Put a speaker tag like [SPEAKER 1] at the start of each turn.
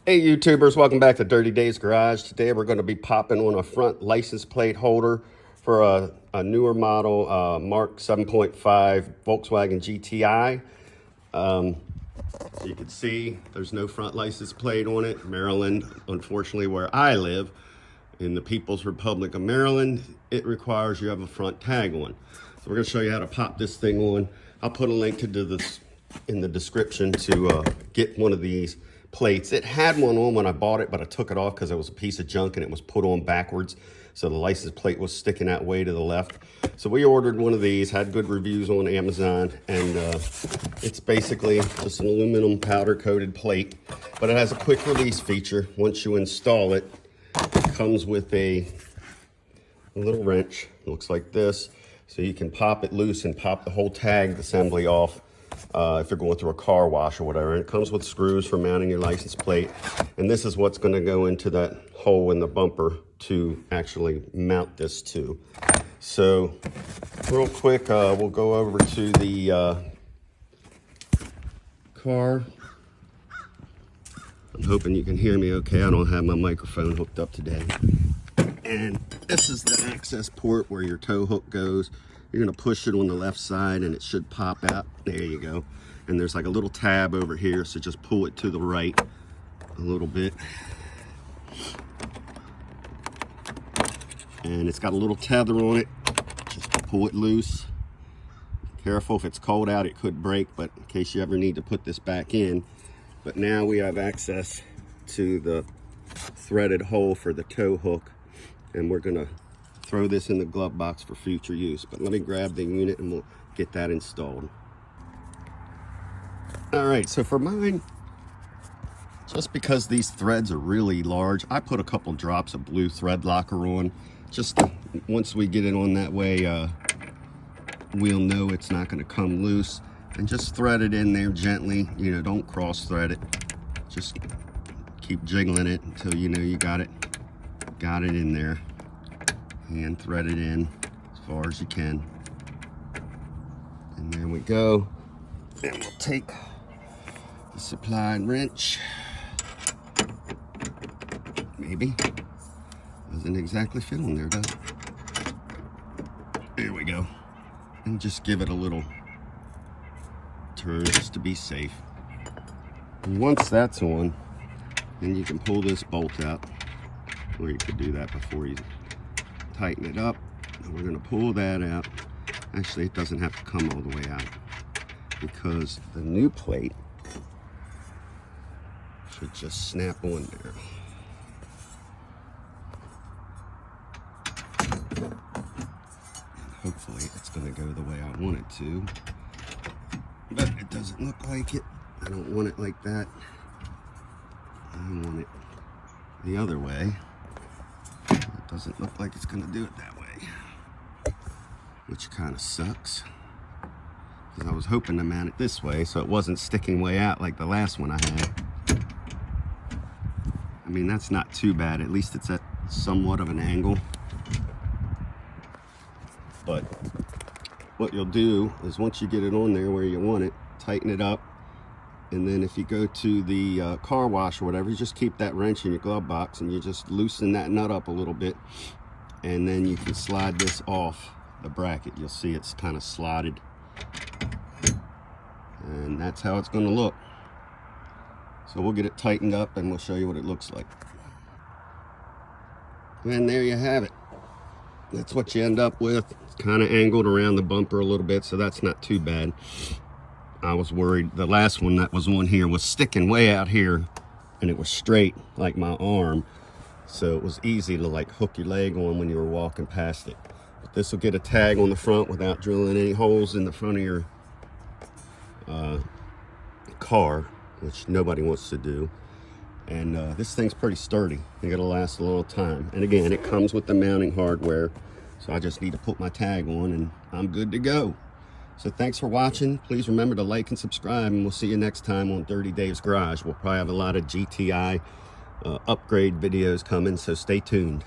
[SPEAKER 1] Hey YouTubers, welcome back to Dirty Dave's Garage. Today we're going to be popping on a front license plate holder for a newer model Mark 7.5 Volkswagen GTI. So you can see there's no front license plate on it. Maryland, unfortunately where I live, in the People's Republic of Maryland, it requires you have a front tag on. So we're going to show you how to pop this thing on. I'll put a link to this in the description to get one of these plates. It had one on when I bought it, but I took it off because it was a piece of junk and it was put on backwards. So the license plate was sticking out way to the left. So we ordered one of these, had good reviews on Amazon, and it's basically just an aluminum powder coated plate, but it has a quick release feature. Once you install it, it comes with a little wrench. It looks like this. So you can pop it loose and pop the whole tag assembly off if you're going through a car wash or whatever. And it comes with screws for mounting your license plate. And this is what's going to go into that hole in the bumper to actually mount this to. So real quick, we'll go over to the car. I'm hoping you can hear me okay. I don't have my microphone hooked up today. And this is the access port where your tow hook goes. You're gonna push it on the left side and it should pop out. There you go. And there's like a little tab over here, so just pull it to the right a little bit. And it's got a little tether on it. Just pull it loose. Careful, if it's cold out, it could break, but in case you ever need to put this back in. But now we have access to the threaded hole for the tow hook, and we're gonna throw this in the glove box for future use. But let me grab the unit and we'll get that installed. All right, so for mine, just because these threads are really large, I put a couple drops of blue thread locker on. Just once we get it on that way, we'll know it's not gonna come loose. And just thread it in there gently. You know, don't cross thread it. Just keep jiggling it until you know you got it in there. And thread it in as far as you can. And there we go. And we'll take the supplied wrench. Maybe. Doesn't exactly fit on there, does it? There we go. And just give it a little turn just to be safe. And once that's on, then you can pull this bolt out. Or you could do that before you tighten it up. And we're going to pull that out. Actually, it doesn't have to come all the way out because the new plate should just snap on there. And hopefully it's going to go the way I want it to, but it doesn't look like it. I don't want it like that. I want it the other way. It doesn't look like it's gonna do it that way, which kind of sucks, because I was hoping to mount it this way so it wasn't sticking way out like the last one I had. I mean, that's not too bad. At least it's at somewhat of an angle. But what you'll do is once you get it on there where you want it, tighten it up. And then if you go to the car wash or whatever, you just keep that wrench in your glove box and you just loosen that nut up a little bit. And then you can slide this off the bracket. You'll see it's kind of slotted. And that's how it's going to look. So we'll get it tightened up and we'll show you what it looks like. And there you have it. That's what you end up with. It's kind of angled around the bumper a little bit, so that's not too bad. I was worried the last one that was on here was sticking way out here and it was straight like my arm, so it was easy to like hook your leg on when you were walking past it. But this will get a tag on the front without drilling any holes in the front of your car, which nobody wants to do. And this thing's pretty sturdy. It's gonna last a long time. And again, it comes with the mounting hardware, so I just need to put my tag on and I'm good to go. So thanks for watching. Please remember to like and subscribe, and we'll see you next time on Dirty Dave's Garage. We'll probably have a lot of GTI upgrade videos coming, so stay tuned.